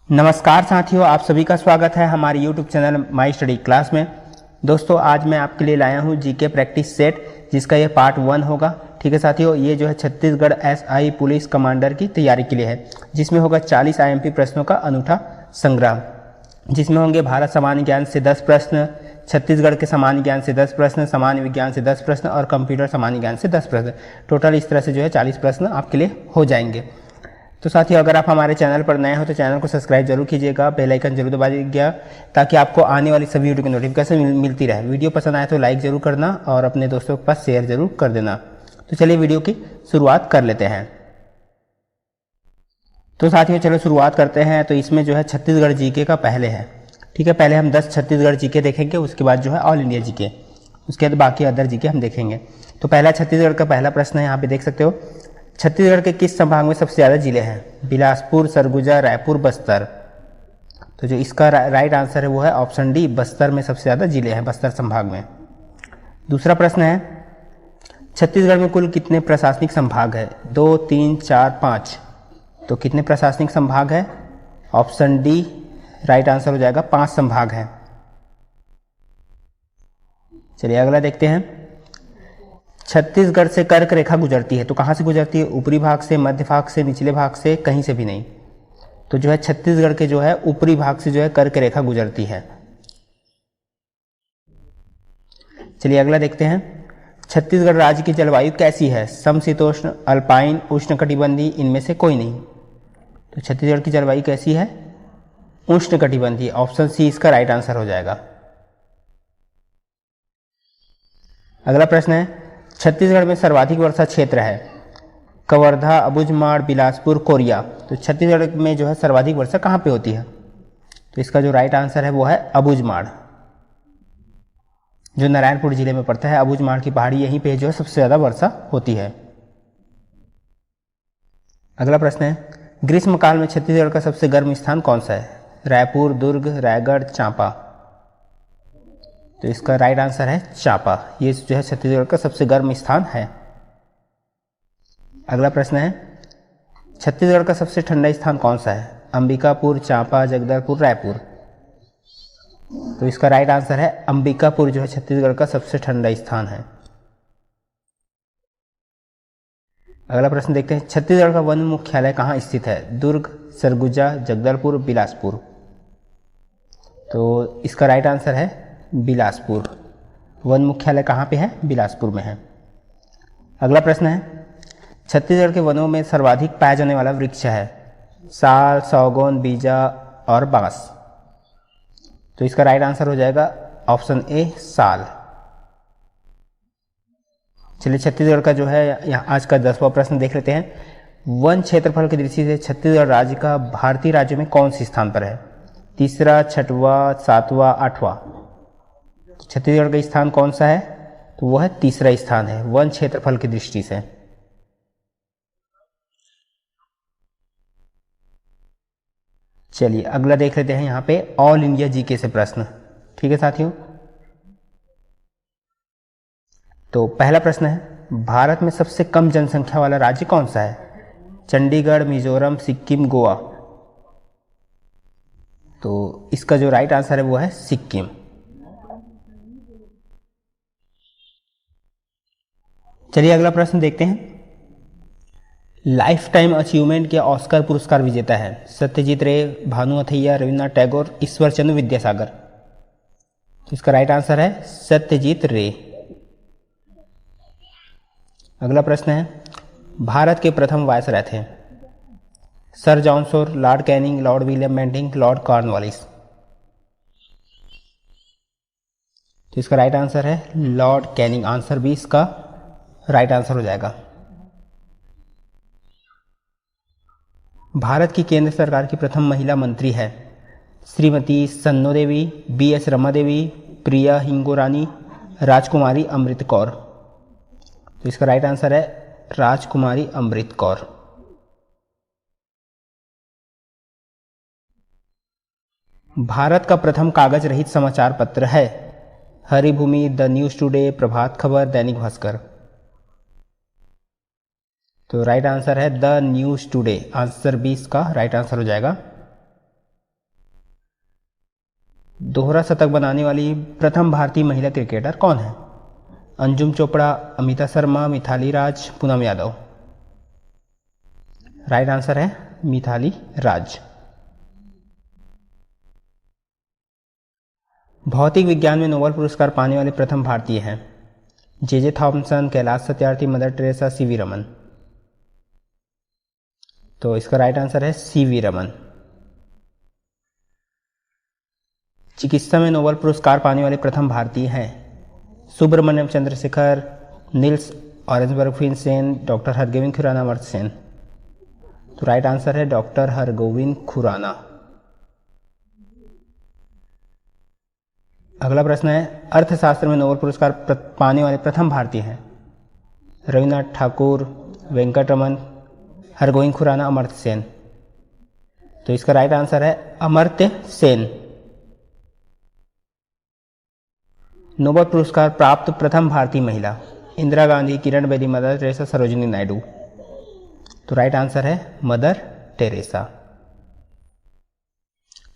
नमस्कार साथियों, आप सभी का स्वागत है हमारे YouTube channel my study class में। दोस्तों, आज मैं आपके लिए लाया हूं जीके प्रैक्टिस सेट, जिसका ये पार्ट 1 होगा। ठीक है साथियों, ये जो है छत्तीसगढ़ एसआई पुलिस कमांडर की तैयारी के लिए है, जिसमें होगा 40 आईएमपी प्रश्नों का अनूठा संग्रह, जिसमें होंगे भारत सामान्य ज्ञान से 10 प्रश्न, छत्तीसगढ़ के सामान्य ज्ञान से 10 प्रश्न, सामान्य विज्ञान से 10 प्रश्न और कंप्यूटर सामान्य ज्ञान से 10 प्रश्न। टोटल इस तरह से जो है 40 प्रश्न आपके लिए हो जाएंगे। तो साथियों, अगर आप हमारे चैनल पर नए हो तो चैनल को सब्सक्राइब जरूर कीजिएगा, बेल आइकन जरूर दबाइएगा, ताकि आपको आने वाली सभी वीडियो की नोटिफिकेशन मिलती रहे। वीडियो पसंद आए तो लाइक जरूर करना और अपने दोस्तों के पास शेयर जरूर कर देना। तो चलिए वीडियो की शुरुआत कर लेते हैं। तो साथियों, चलो शुरुआत करते हैं। तो इसमें जो है छत्तीसगढ़ जीके का पहले है। ठीक है, पहले हम 10 छत्तीसगढ़ जीके देखेंगे, उसके बाद जो है ऑल इंडिया जीके, उसके बाद बाकी अदर जीके हम देखेंगे। तो पहला छत्तीसगढ़ का पहला प्रश्न है, यहाँ पे देख सकते हो। छत्तीसगढ़ के किस संभाग में सबसे ज़्यादा जिले हैं? बिलासपुर, सरगुजा, रायपुर, बस्तर। तो जो इसका राइट आंसर है वो है ऑप्शन डी, बस्तर में सबसे ज़्यादा जिले हैं, बस्तर संभाग में। दूसरा प्रश्न है, छत्तीसगढ़ में कुल कितने प्रशासनिक संभाग है? 2, 3, 4, 5। तो कितने प्रशासनिक संभाग है? ऑप्शन डी राइट आंसर हो जाएगा, 5 संभाग हैं। चलिए अगला देखते हैं। छत्तीसगढ़ से कर्क रेखा गुजरती है, तो कहाँ से गुजरती है? ऊपरी भाग से, मध्य भाग से, निचले भाग से, कहीं से भी नहीं। तो जो है छत्तीसगढ़ के जो है ऊपरी भाग से जो है कर्क रेखा गुजरती है। चलिए अगला देखते हैं। छत्तीसगढ़ राज्य की जलवायु कैसी है? समशीतोष्ण, अल्पाइन, उष्णकटिबंधीय, इनमें से कोई नहीं। तो छत्तीसगढ़ की जलवायु कैसी है? उष्णकटिबंधीय। ऑप्शन सी इसका राइट आंसर हो जाएगा। अगला प्रश्न है, छत्तीसगढ़ में सर्वाधिक वर्षा क्षेत्र है? कवर्धा, अबूझमाड़, बिलासपुर, कोरिया। तो छत्तीसगढ़ में जो है सर्वाधिक वर्षा कहाँ पे होती है? तो इसका जो राइट आंसर है वो है अबूझमाड़, जो नारायणपुर जिले में पड़ता है। अबूझमाड़ की पहाड़ी, यहीं पे जो है सबसे ज्यादा वर्षा होती है। अगला प्रश्न है, ग्रीष्मकाल में छत्तीसगढ़ का सबसे गर्म स्थान कौन सा है? रायपुर, दुर्ग, रायगढ़, चांपा। तो इसका राइट आंसर है चांपा, ये जो है छत्तीसगढ़ का सबसे गर्म स्थान है। अगला प्रश्न है, छत्तीसगढ़ का सबसे ठंडा स्थान कौन सा है? अंबिकापुर, चांपा, जगदलपुर, रायपुर। तो इसका राइट आंसर है अंबिकापुर, जो है छत्तीसगढ़ का सबसे ठंडा स्थान है। अगला प्रश्न देखते हैं, छत्तीसगढ़ का वन मुख्यालय कहाँ स्थित है? दुर्ग, सरगुजा, जगदलपुर, बिलासपुर। तो इसका राइट आंसर है बिलासपुर। वन मुख्यालय कहाँ पे है? बिलासपुर में है। अगला प्रश्न है, छत्तीसगढ़ के वनों में सर्वाधिक पाया जाने वाला वृक्ष है? साल, सौगौन, बीजा और बांस। तो इसका राइट आंसर हो जाएगा ऑप्शन ए, साल। चलिए छत्तीसगढ़ का जो है यहाँ आज का 10वां प्रश्न देख लेते हैं। वन क्षेत्रफल की दृष्टि से छत्तीसगढ़ राज्य का भारतीय राज्यों में कौन सी स्थान पर है? तीसरा, छठवां, 7वां, 8वां। छत्तीसगढ़ का स्थान कौन सा है? तो वह तीसरा स्थान है वन क्षेत्रफल की दृष्टि से। चलिए अगला देख लेते हैं यहाँ पे ऑल इंडिया जीके से प्रश्न। ठीक है साथियों, तो पहला प्रश्न है, भारत में सबसे कम जनसंख्या वाला राज्य कौन सा है? चंडीगढ़, मिजोरम, सिक्किम, गोवा। तो इसका जो राइट आंसर है वो है सिक्किम। चलिए अगला प्रश्न देखते हैं। लाइफ टाइम अचीवमेंट के ऑस्कर पुरस्कार विजेता है? सत्यजीत रे, भानु अथैया, रविन्द्रनाथ टैगोर, ईश्वर चंद्र विद्यासागर। इसका राइट आंसर है सत्यजीत रे। अगला प्रश्न है, भारत के प्रथम वायसराय थे? Sir John Shore, Lord Canning, Lord William Bentinck, Lord Cornwallis. तो इसका राइट आंसर है लॉर्ड कैनिंग। आंसर बी इसका राइट आंसर हो जाएगा। भारत की केंद्र सरकार की प्रथम महिला मंत्री है? श्रीमती सन्नो देवी, बी.एस. रमा देवी, प्रिया हिंगोरानी, राजकुमारी अमृत कौर। तो इसका राइट आंसर है राजकुमारी अमृत कौर। भारत का प्रथम कागज रहित समाचार पत्र है? Haribhoomi, the news today, Prabhat Khabar, Dainik Bhaskar. तो राइट आंसर है the news today. Answer B इसका राइट आंसर हो जाएगा। दोहरा शतक बनाने वाली प्रथम भारतीय महिला क्रिकेटर कौन है? अंजुम चोपड़ा, अमिता शर्मा, मिथाली राज, पूनम यादव। राइट आंसर है मिथाली राज। भौतिक विज्ञान में नोबेल पुरस्कार पाने वाले प्रथम भारतीय हैं? J Thomson, Kailash Satyarthi, Mother Teresa, C V Raman. तो इसका राइट आंसर है सीवी रमन। चिकित्सा में नोबेल पुरस्कार पाने वाले प्रथम भारतीय हैं? Subrahmanyan Chandrasekhar, Niels Orangeburg Finsen, doctor Hargobind Khorana, Amartya Sen. तो राइट आंसर है डॉक्टर हरगोविंद खुराना। अगला प्रश्न है, अर्थशास्त्र में नोबेल पुरस्कार पाने वाले प्रथम भारतीय हैं? रविन्द्रनाथ ठाकुर, वेंकटरमन, हरगोविंद खुराना, अमर्त्य सेन। तो इसका राइट आंसर है अमर्त्य सेन। नोबेल पुरस्कार प्राप्त प्रथम भारतीय महिला? Indira Gandhi, Kiran Bedi, mother Teresa, Sarojini Naidu. तो राइट आंसर है मदर टेरेसा।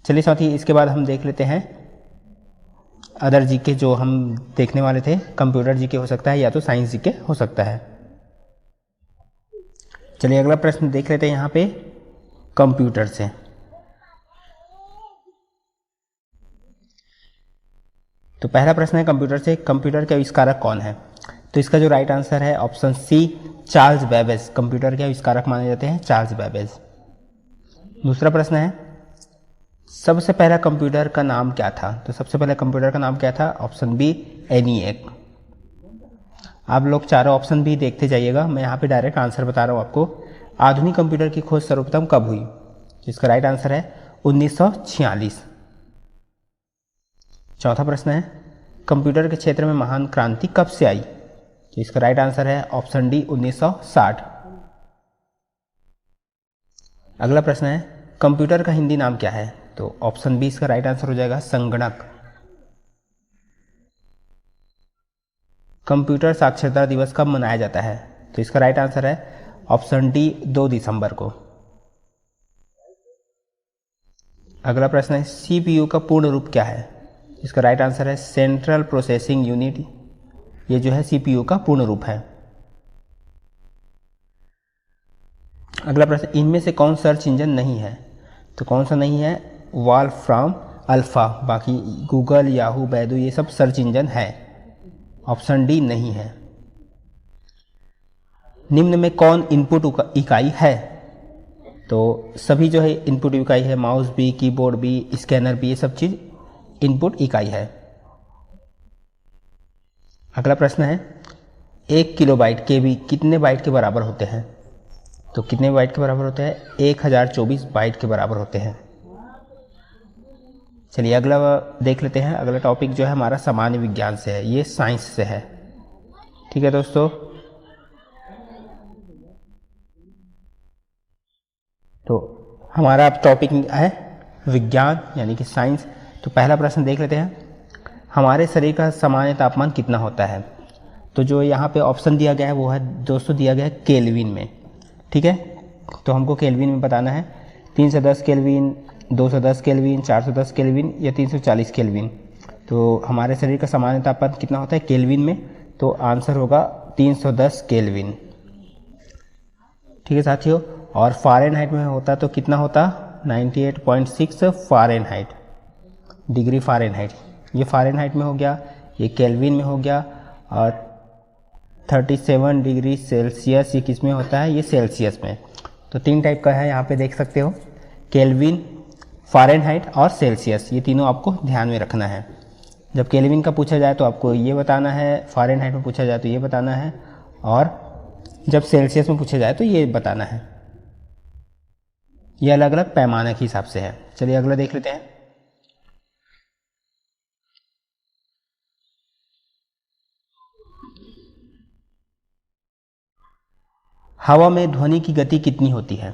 चलिए साथी, इसके बाद हम देख लेते हैं अदर जीके जो हम देखने वाले थे। कंप्यूटर जीके हो सकता है या तो साइंस जीके हो सकता है। चलिए अगला प्रश्न देख लेते हैं यहाँ पे कंप्यूटर से। तो पहला प्रश्न है कंप्यूटर से, कंप्यूटर के आविष्कारक कौन है? तो इसका जो राइट आंसर है option C, Charles Babbage. Computer के आविष्कारक माने जाते हैं चार्ल्स बेबेज। दूसरा प्रश्न है, सबसे पहला कंप्यूटर का नाम क्या था? तो सबसे पहले कंप्यूटर का नाम क्या था? Option B, ENIAC. आप लोग चारों ऑप्शन भी देखते जाइएगा, मैं यहाँ पे डायरेक्ट आंसर बता रहा हूँ आपको। आधुनिक कंप्यूटर की खोज सर्वप्रथम कब हुई? इसका राइट आंसर है 1946। चौथा प्रश्न है, कंप्यूटर के क्षेत्र में महान क्रांति कब से आई? तो इसका राइट आंसर है ऑप्शन डी, 1960। अगला प्रश्न है, कंप्यूटर का हिंदी नाम क्या है? तो ऑप्शन बी इसका राइट आंसर हो जाएगा संगणक। कंप्यूटर साक्षरता दिवस कब मनाया जाता है? तो इसका राइट आंसर है ऑप्शन डी, 2 दिसंबर को। अगला प्रश्न है, सीपीयू का पूर्ण रूप क्या है? इसका राइट आंसर है सेंट्रल प्रोसेसिंग यूनिट। ये जो है सीपीयू का पूर्ण रूप है। अगला प्रश्न, इनमें से कौन सर्च इंजन नहीं है? तो कौन सा नहीं है? Wolfram alpha. बाकी गूगल, याहू, बैडू ये सब सर्च इंजन है। ऑप्शन डी नहीं है। निम्न में कौन इनपुट इकाई है? तो सभी जो है इनपुट इकाई है, माउस भी, कीबोर्ड भी, स्कैनर भी, ये सब चीज इनपुट इकाई है। अगला प्रश्न है, 1 किलोबाइट केबी कितने बाइट के बराबर होते हैं? तो कितने बाइट के बराबर होते हैं? 1024 बाइट के बराबर होते हैं। चलिए अगला देख लेते हैं। अगला टॉपिक जो है हमारा सामान्य विज्ञान से है, ये साइंस से है। ठीक है दोस्तों, तो हमारा अब टॉपिक है विज्ञान यानी कि साइंस। तो पहला प्रश्न देख लेते हैं, हमारे शरीर का सामान्य तापमान कितना होता है? तो जो यहाँ पे ऑप्शन दिया गया है वो है दोस्तों दिया गया है केल्विन में। ठीक है, तो हमको केल्विन में बताना है। 310 केल्विन, 210 केल्विन, 410 केल्विन या 340 केल्विन। तो हमारे शरीर का सामान्य तापमान कितना होता है केल्विन में? तो आंसर होगा 310 केल्विन। ठीक है साथियों, और फ़ारेनहाइट में होता तो कितना होता? 98.6 फ़ारेनहाइट, डिग्री फ़ारेनहाइट। ये फ़ारेनहाइट में हो गया, ये केल्विन में हो गया, और 37 डिग्री सेल्सियस ये किस में होता है? ये सेल्सियस में। तो 3 टाइप का है, यहाँ पे देख सकते हो, केल्विन, फ़ारेनहाइट और सेल्सियस। ये तीनों आपको ध्यान में रखना है। जब केल्विन का पूछा जाए तो आपको ये बताना है, फ़ारेनहाइट में पूछा जाए तो ये बताना है, और जब सेल्सियस में पूछा जाए तो ये बताना है। ये अलग अलग पैमाने के हिसाब से है। चलिए अगला देख लेते हैं। हवा में ध्वनि की गति कितनी होती है?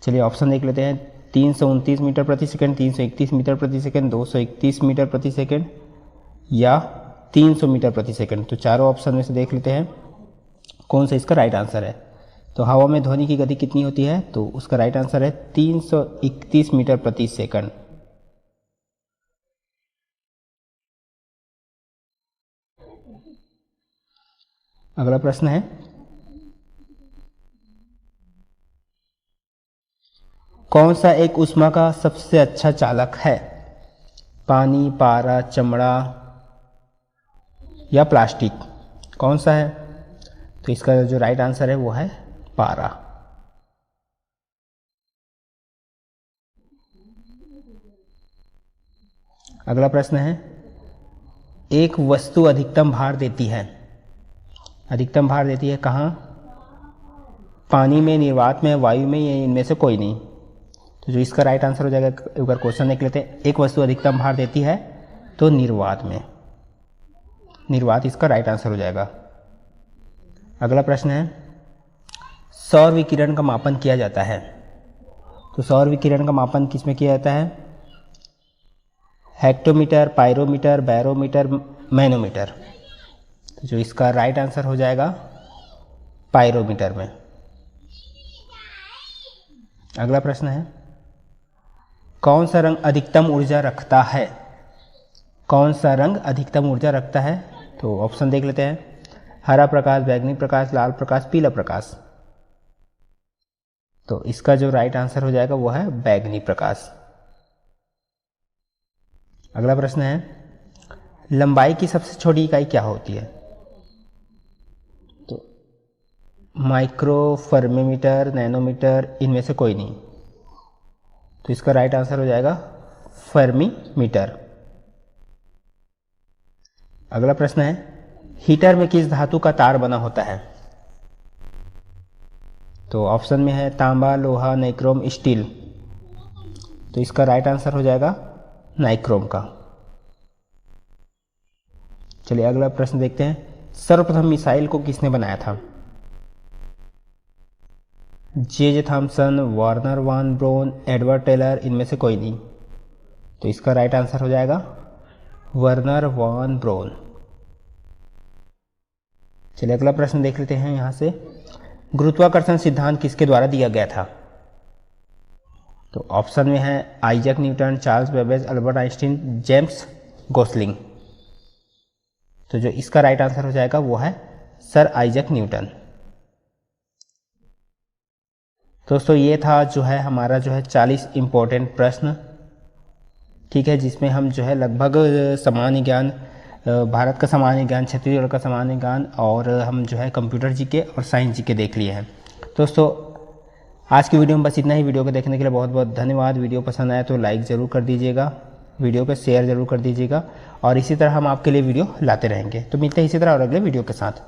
चलिए ऑप्शन देख लेते हैं। 329 मीटर प्रति सेकंड, 331 मीटर प्रति सेकंड, 231 मीटर प्रति सेकंड या 300 मीटर प्रति सेकंड। तो चारों ऑप्शन में से देख लेते हैं कौन सा इसका राइट आंसर है। तो हवा में ध्वनि की गति कितनी होती है? तो उसका राइट आंसर है 331 मीटर प्रति सेकंड। अगला प्रश्न है, कौन सा एक ऊष्मा का सबसे अच्छा चालक है? पानी, पारा, चमड़ा या प्लास्टिक? कौन सा है? तो इसका जो राइट आंसर है वो है पारा। अगला प्रश्न है, एक वस्तु अधिकतम भार देती है। अधिकतम भार देती है कहाँ? पानी में, निर्वात में, वायु में, या इनमें से कोई नहीं? तो जो इसका राइट आंसर हो जाएगा, एक बार क्वेश्चन देख लेते हैं। एक वस्तु अधिकतम भार देती है तो निर्वात में, निर्वात इसका राइट आंसर हो जाएगा। अगला प्रश्न है, सौर विकिरण का मापन किया जाता है। तो सौर विकिरण का मापन किस में किया जाता है? Hectometre, pyrometer, barometer, manometer? तो जो इसका राइट आंसर हो जाएगा पायरोमीटर में। अगला प्रश्न है, कौन सा रंग अधिकतम ऊर्जा रखता है? कौन सा रंग अधिकतम ऊर्जा रखता है? तो ऑप्शन देख लेते हैं। हरा प्रकाश, बैंगनी प्रकाश, लाल प्रकाश, पीला प्रकाश? तो इसका जो राइट आंसर हो जाएगा वो है बैंगनी प्रकाश। अगला प्रश्न है, लंबाई की सबसे छोटी इकाई क्या होती है? तो माइक्रो, फर्मीमीटर, नैनोमीटर, इनमें से कोई नहीं? तो इसका राइट आंसर हो जाएगा फर्मीमीटर। अगला प्रश्न है, हीटर में किस धातु का तार बना होता है? तो ऑप्शन में है तांबा, लोहा, नाइक्रोम, स्टील? तो इसका राइट आंसर हो जाएगा नाइक्रोम का। चलिए अगला प्रश्न देखते हैं, सर्वप्रथम मिसाइल को किसने बनाया था? J Thomson, Wernher von Braun, Edward Teller, इनमें से कोई नहीं? तो इसका राइट आंसर हो जाएगा वर्नर वॉन ब्राउन। चलिए अगला प्रश्न देख लेते हैं यहाँ से, गुरुत्वाकर्षण सिद्धांत किसके द्वारा दिया गया था? तो ऑप्शन में है Isaac Newton, Charles Babbage, Albert Einstein, James Gosling? तो जो इसका राइट आंसर हो जाएगा वो है सर आइजैक न्यूटन। दोस्तों ये था जो है हमारा जो है 40 इम्पोर्टेंट प्रश्न, ठीक है, जिसमें हम जो है लगभग सामान्य ज्ञान, भारत का सामान्य ज्ञान, छत्तीसगढ़ का सामान्य ज्ञान और हम जो है कंप्यूटर जीके और साइंस जीके देख लिए हैं। दोस्तों आज की वीडियो में बस इतना ही। वीडियो को देखने के लिए बहुत बहुत धन्यवाद। वीडियो पसंद आया तो लाइक ज़रूर कर दीजिएगा, वीडियो को शेयर ज़रूर कर दीजिएगा और इसी तरह हम आपके लिए वीडियो लाते रहेंगे। तो मिलते हैं इसी तरह और अगले वीडियो के साथ।